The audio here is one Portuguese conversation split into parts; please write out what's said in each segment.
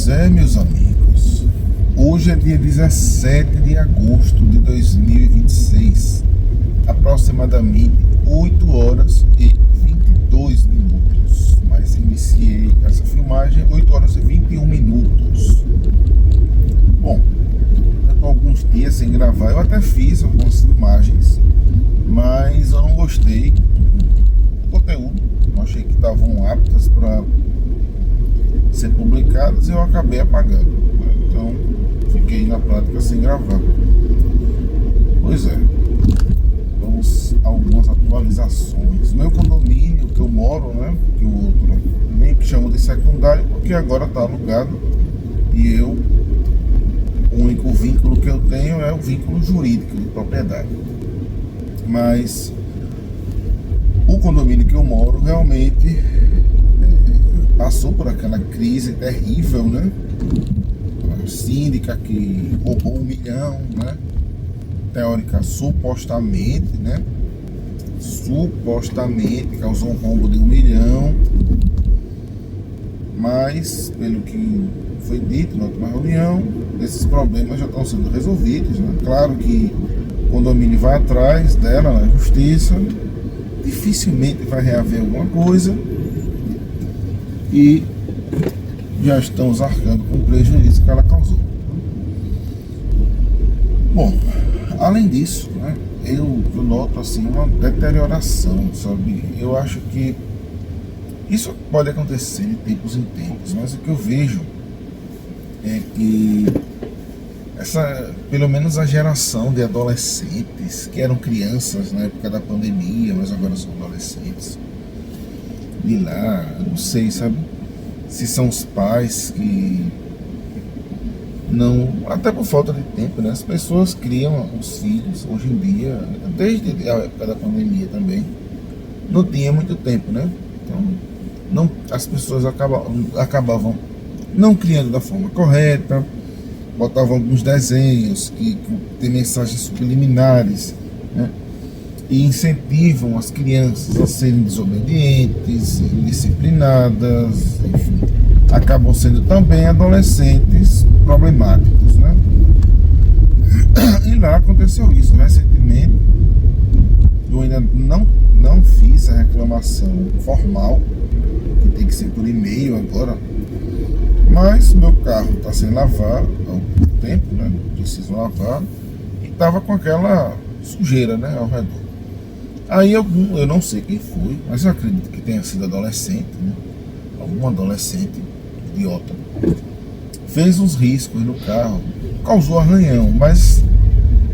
Pois é, meus amigos, hoje é dia 17 de agosto de 2026, aproximadamente 8 horas e 22 minutos, mas iniciei essa filmagem 8 horas e 21 minutos. Bom, eu estou alguns dias sem gravar, eu até fiz algumas filmagens, mas eu não gostei do conteúdo, não achei que estavam aptas para ser publicadas e eu acabei apagando. Então fiquei na prática sem gravar. Pois é, vamos a algumas atualizações. Meu condomínio que eu moro, né, que o outro nem que chamo de secundário, porque agora está alugado e eu, o único vínculo que eu tenho é o vínculo jurídico de propriedade. Mas o condomínio que eu moro realmente passou por aquela crise terrível, né? A síndica que roubou 1 milhão, né? Teórica, supostamente, né? Supostamente causou um rombo de 1 milhão. Mas, pelo que foi dito na última reunião, esses problemas já estão sendo resolvidos, né? Claro que o condomínio vai atrás dela na justiça, dificilmente vai reaver alguma coisa. E já estamos arcando com o prejuízo que ela causou. Bom, além disso, né, eu noto assim uma deterioração, sabe? Eu acho que isso pode acontecer de tempos em tempos, mas o que eu vejo é que pelo menos a geração de adolescentes que eram crianças na época da pandemia, mas agora são adolescentes, de lá, eu não sei, sabe, se são os pais que não, até por falta de tempo, né? As pessoas criam os filhos hoje em dia, desde a época da pandemia também, não tinha muito tempo, né? Então, não, as pessoas acabavam não criando da forma correta, botavam alguns desenhos que tem mensagens subliminares, né? E incentivam as crianças a serem desobedientes, indisciplinadas, enfim, acabam sendo também adolescentes problemáticos, né? E lá aconteceu isso recentemente. Eu ainda não fiz a reclamação formal, que tem que ser por e-mail agora, mas meu carro está sem lavar há algum tempo, né? Preciso lavar, e estava com aquela sujeira, né, ao redor. Aí eu não sei quem foi, mas eu acredito que tenha sido adolescente, né? Algum adolescente idiota fez uns riscos no carro, causou arranhão, mas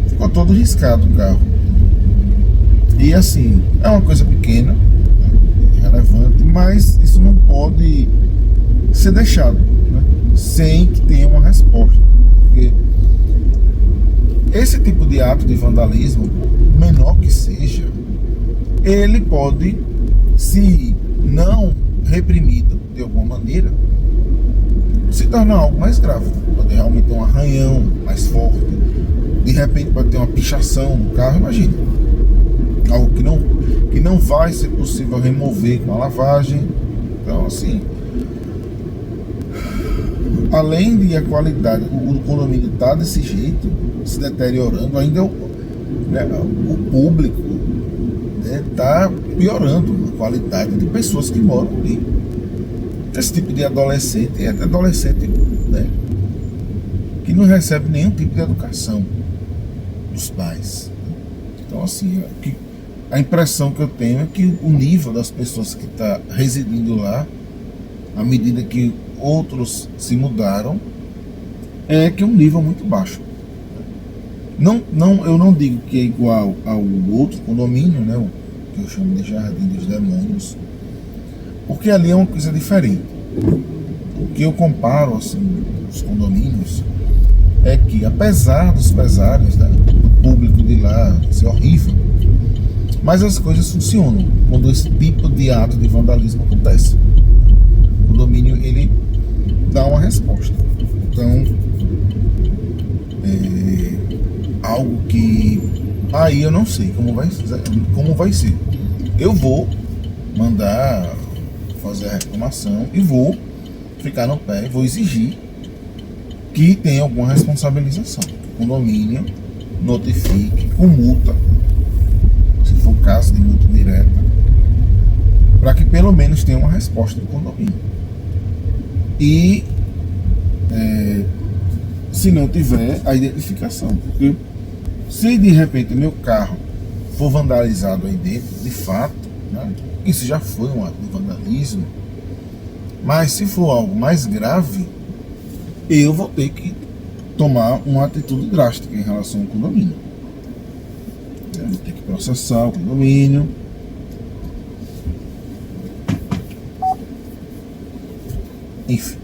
ficou todo riscado o carro. E assim, é uma coisa pequena, né, relevante, mas isso não pode ser deixado, né, sem que tenha uma resposta, porque esse tipo de ato de vandalismo, menor que seja, ele pode, se não reprimido de alguma maneira, se tornar algo mais grave. Pode realmente ter um arranhão mais forte, de repente pode ter uma pichação no carro, imagina. Algo que não vai ser possível remover com a lavagem. Então, assim, além de a qualidade, o condomínio está desse jeito, se deteriorando, ainda o público está piorando a qualidade de pessoas que moram ali. Esse tipo de adolescente é adolescente, né, que não recebe nenhum tipo de educação dos pais. Então, assim, a impressão que eu tenho é que o nível das pessoas que está residindo lá, à medida que outros se mudaram, é que é um nível muito baixo. Eu não digo que é igual ao outro condomínio, né, o que eu chamo de Jardim dos Demônios, porque ali é uma coisa diferente. O que eu comparo, assim, os condomínios é que, apesar dos pesares, né, do público de lá ser horrível, mas as coisas funcionam quando esse tipo de ato de vandalismo acontece. O condomínio, ele dá uma resposta. Então, algo que aí eu não sei como vai ser. Eu vou mandar fazer a reclamação e vou ficar no pé, vou exigir que tenha alguma responsabilização. O condomínio notifique com multa, se for caso de multa direta, para que pelo menos tenha uma resposta do condomínio. E se não tiver, a identificação. Porque se de repente meu carro for vandalizado aí dentro, de fato, né, isso já foi um ato de vandalismo, mas se for algo mais grave, eu vou ter que tomar uma atitude drástica em relação ao condomínio. Eu vou ter que processar o condomínio. Enfim.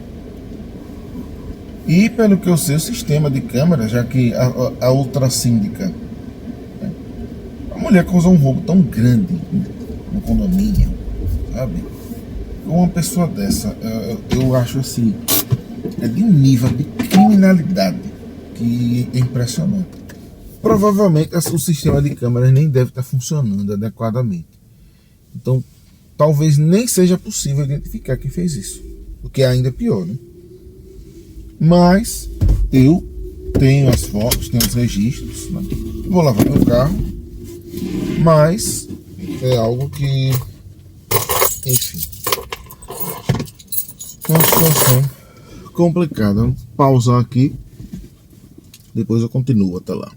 E pelo que eu sei, o sistema de câmera, já que a ultrassíndica, né, a mulher causou um roubo tão grande no condomínio, sabe? Uma pessoa dessa, eu acho assim, é de um nível de criminalidade que é impressionante. Provavelmente o sistema de câmeras nem deve estar funcionando adequadamente. Então, talvez nem seja possível identificar quem fez isso, o que é ainda pior, né? Mas eu tenho as fotos, tenho os registros, né? Vou lavar meu carro, mas é algo que, enfim, é uma situação complicada. Vou pausar aqui, depois eu continuo até lá.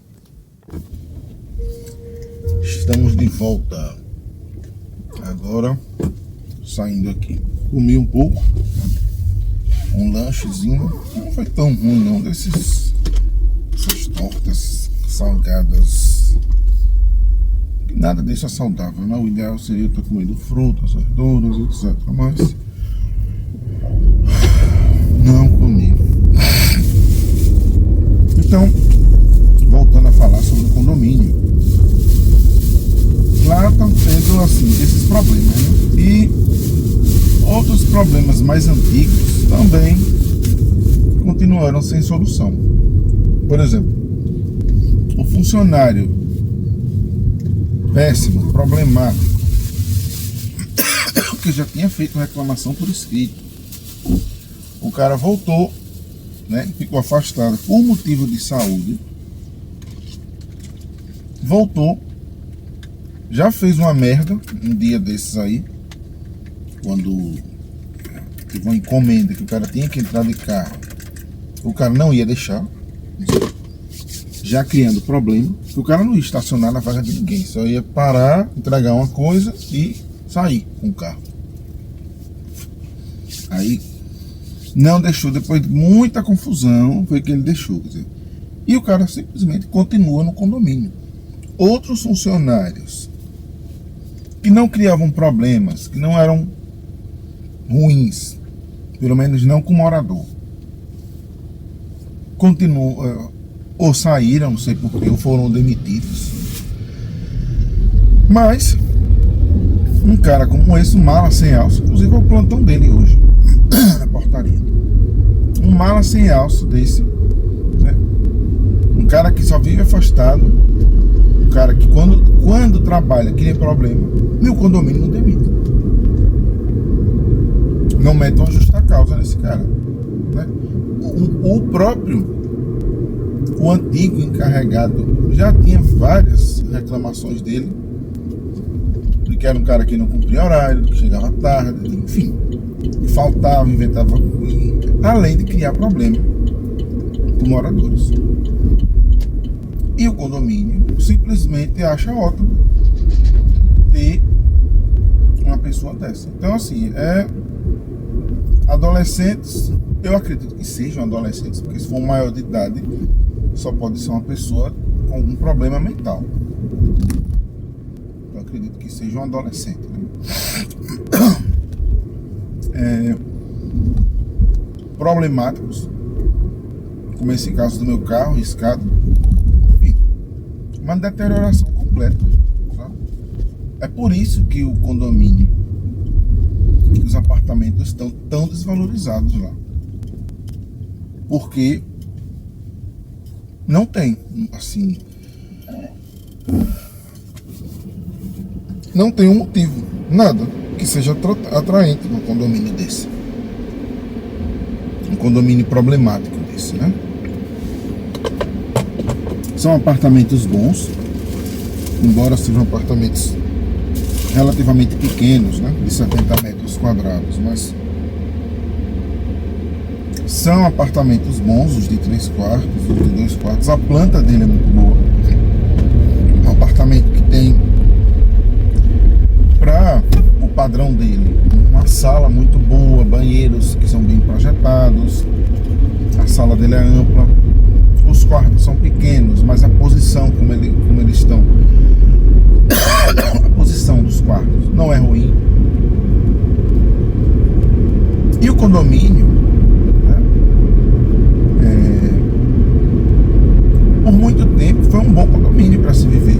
Estamos de volta. Agora, saindo aqui. Comi um pouco, um lanchezinho. Não foi tão ruim não, essas tortas salgadas. Nada disso é saudável, né? O ideal seria eu estar comendo frutas, verduras, etc. Mas não comi. Então, voltando a falar sobre o condomínio, lá estão tendo assim esses problemas, né? E outros problemas mais antigos também continuaram sem solução. Por exemplo, o funcionário péssimo, problemático, que já tinha feito reclamação por escrito, o cara voltou, né, ficou afastado por motivo de saúde, voltou, já fez uma merda um dia desses aí, quando teve uma encomenda que o cara tinha que entrar de carro, o cara não ia deixar, já criando problema, que o cara não ia estacionar na vaga de ninguém, só ia parar, entregar uma coisa e sair com o carro. Aí não deixou, depois de muita confusão, foi que ele deixou, quer dizer, e o cara simplesmente continua no condomínio. Outros funcionários que não criavam problemas, que não eram ruins, pelo menos não com o morador, continuam, ou saíram, não sei porquê, ou foram demitidos. Mas um cara como esse, um mala sem alça, inclusive é o plantão dele hoje na portaria, um mala sem alça desse, né? Um cara que só vive afastado, um cara que quando trabalha cria problema, e o condomínio não demite, não mete uma justa causa nesse cara, né? O antigo encarregado já tinha várias reclamações dele, porque era um cara que não cumpria horário, que chegava tarde, enfim, faltava, inventava, além de criar problema com moradores. E o condomínio simplesmente acha ótimo ter uma pessoa dessa. Então, assim, adolescentes, eu acredito que sejam adolescentes, porque se for um maior de idade, só pode ser uma pessoa com algum problema mental. Eu acredito que seja um adolescente, né? Problemáticos, como esse caso do meu carro riscado, enfim, uma deterioração completa, tá? É por isso que o condomínio, que os apartamentos estão tão desvalorizados lá, porque não tem, assim, não tem um motivo, nada que seja atraente num condomínio desse, um condomínio problemático. esse, né? São apartamentos bons, embora sejam apartamentos relativamente pequenos, né? De 70 metros quadrados, mas são apartamentos bons, os de 3 quartos, os de 2 quartos. A planta dele é muito boa. Um apartamento que tem, para o padrão dele, uma sala muito boa, banheiros que são bem projetados, a sala dele é ampla, os quartos são pequenos, mas a posição como eles estão, a posição dos quartos não é ruim. E o condomínio, né, por muito tempo foi um bom condomínio para se viver.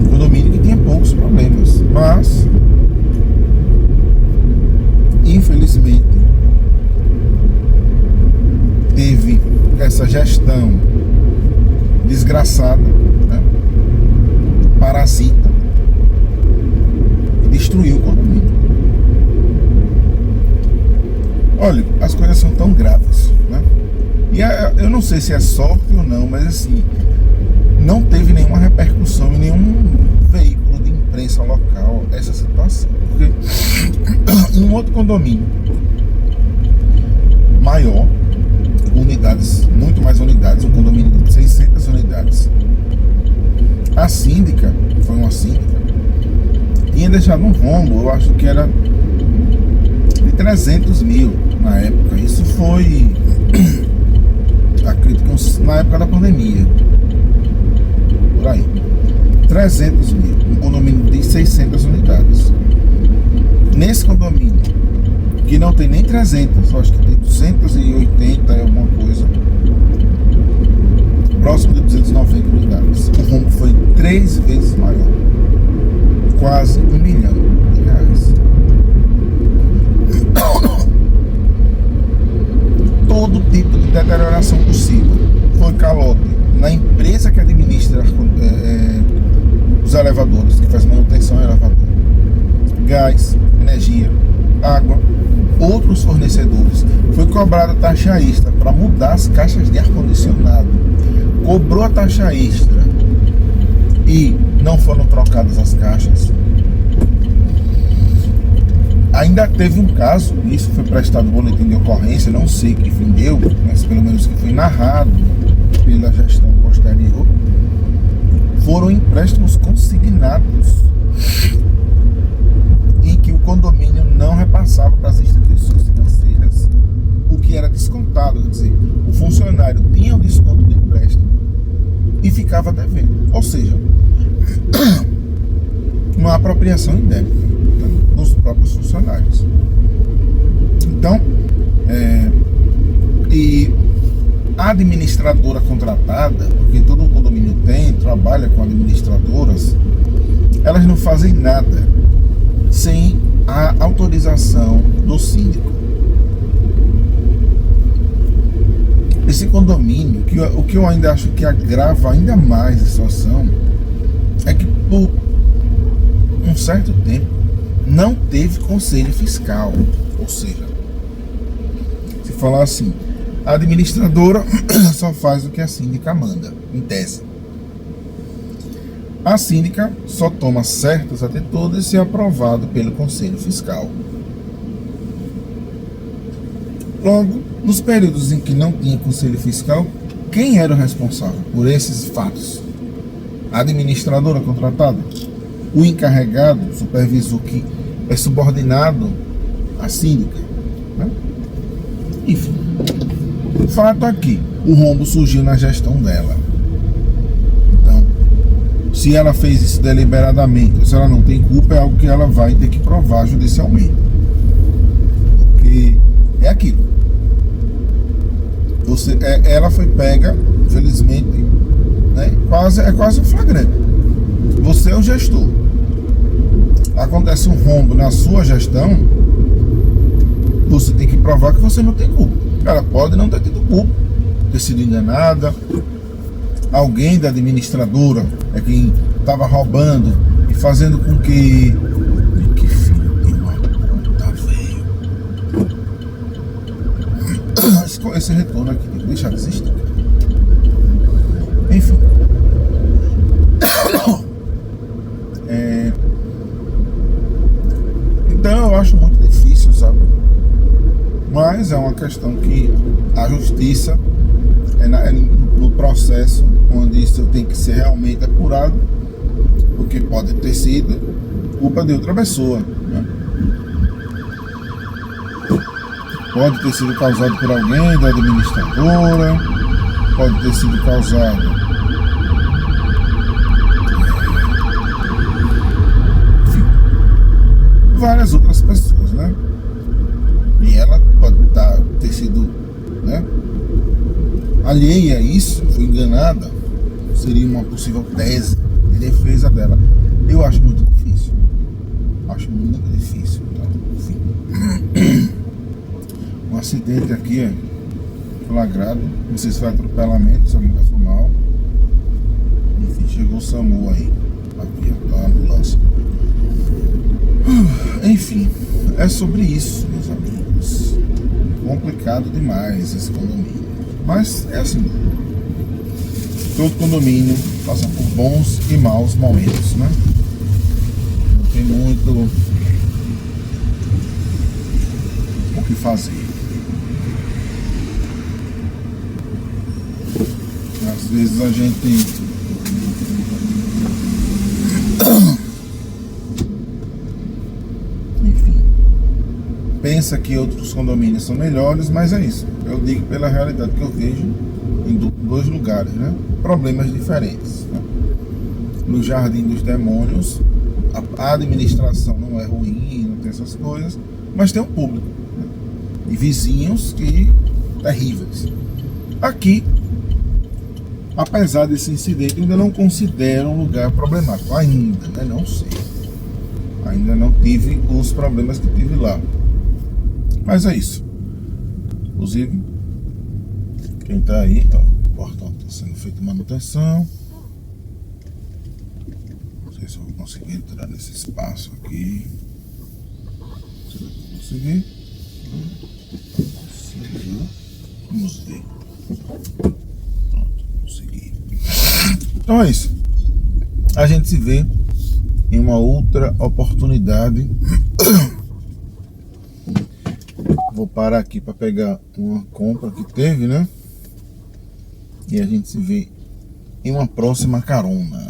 Um condomínio que tinha poucos problemas, mas infelizmente teve essa gestão desgraçada, né, parasita, e destruiu o condomínio. Olha, as coisas são tão graves, né? E eu não sei se é sorte ou não, mas assim, não teve nenhuma repercussão em nenhum veículo de imprensa local essa situação. Porque em um outro condomínio maior, unidades, muito mais unidades, um condomínio de 600 unidades, a síndica, foi uma síndica, tinha deixado um rombo, eu acho que era de 300 mil na época. Isso foi, acredito que na época da pandemia, por aí, 300 mil, um condomínio de 600 unidades. Nesse condomínio, que não tem nem 300, eu acho que tem 280 e alguma coisa, próximo de 290 unidades, o rombo foi 3 vezes maior, quase R$1 milhão. Todo tipo de deterioração possível. Foi calote na empresa que administra os elevadores, que faz manutenção em elevador, gás, energia, água, outros fornecedores. Foi cobrada taxa extra para mudar as caixas de ar-condicionado. Cobrou a taxa extra e não foram trocadas as caixas. Ainda teve um caso, isso foi prestado boletim de ocorrência, não sei que fim deu, mas pelo menos que foi narrado pela gestão posterior, foram empréstimos consignados em que o condomínio não repassava para as instituições financeiras o que era descontado, quer dizer, o funcionário tinha o desconto do empréstimo e ficava devendo, ou seja, uma apropriação indébita dos próprios funcionários. Então, e a administradora contratada, porque todo condomínio trabalha com administradoras, elas não fazem nada sem a autorização do síndico. Esse condomínio, o que eu ainda acho que agrava ainda mais a situação, é que por um certo tempo não teve conselho fiscal. Ou seja, se falar assim, a administradora só faz o que a síndica manda, em tese. A síndica só toma certas atitudes se aprovado pelo conselho fiscal. Logo, nos períodos em que não tinha conselho fiscal, quem era o responsável por esses fatos? A administradora contratada? O encarregado, o supervisor que é subordinado à síndica, né? Enfim, o fato aqui, o rombo surgiu na gestão dela. Então, se ela fez isso deliberadamente, ou se ela não tem culpa, é algo que ela vai ter que provar judicialmente. Porque é aquilo. Ela foi pega, infelizmente, né? É quase um flagrante. Você é o gestor. Acontece um rombo na sua gestão, você tem que provar que você não tem culpa. Ela pode não ter tido culpa, ter sido enganada, alguém da administradora é quem estava roubando e fazendo com que filho de uma puta, velho. esse retorno aqui, tem que deixar de existir. Enfim. Então eu acho muito difícil, sabe? Mas é uma questão que a justiça é no processo onde isso tem que ser realmente apurado, porque pode ter sido culpa de outra pessoa, né? Pode ter sido causado por alguém da administradora, pode ter sido causado várias outras pessoas, né? E ela pode ter sido, né, alheia a isso, foi enganada, seria uma possível tese de defesa dela. Eu acho muito difícil. Acho muito difícil. Então, enfim. Um acidente aqui, flagrado. Não sei se foi atropelamento, se alguém passou mal. Enfim, chegou o SAMU aí. Aqui, a ambulância. Enfim, é sobre isso, meus amigos. Complicado demais esse condomínio. Mas é assim. Todo condomínio passa por bons e maus momentos, né? Não tem muito o que fazer. Às vezes a gente pensa que outros condomínios são melhores, mas é isso. Eu digo pela realidade que eu vejo em dois lugares, né? Problemas diferentes, né? No Jardim dos Demônios, a administração não é ruim, não tem essas coisas, mas tem um público, né? E vizinhos que terríveis. Aqui, apesar desse incidente, eu ainda não considero um lugar problemático. Ainda, né? Não sei. Ainda não tive os problemas que tive lá. Mas é isso. Inclusive, quem tá aí, ó, o portão tá sendo feito manutenção. Não sei se eu vou conseguir entrar nesse espaço aqui. Será que eu vou conseguir? Consegui. Vamos ver. Pronto, consegui. Então é isso. A gente se vê em uma outra oportunidade. Vou parar aqui para pegar uma compra que teve, né? E a gente se vê em uma próxima carona.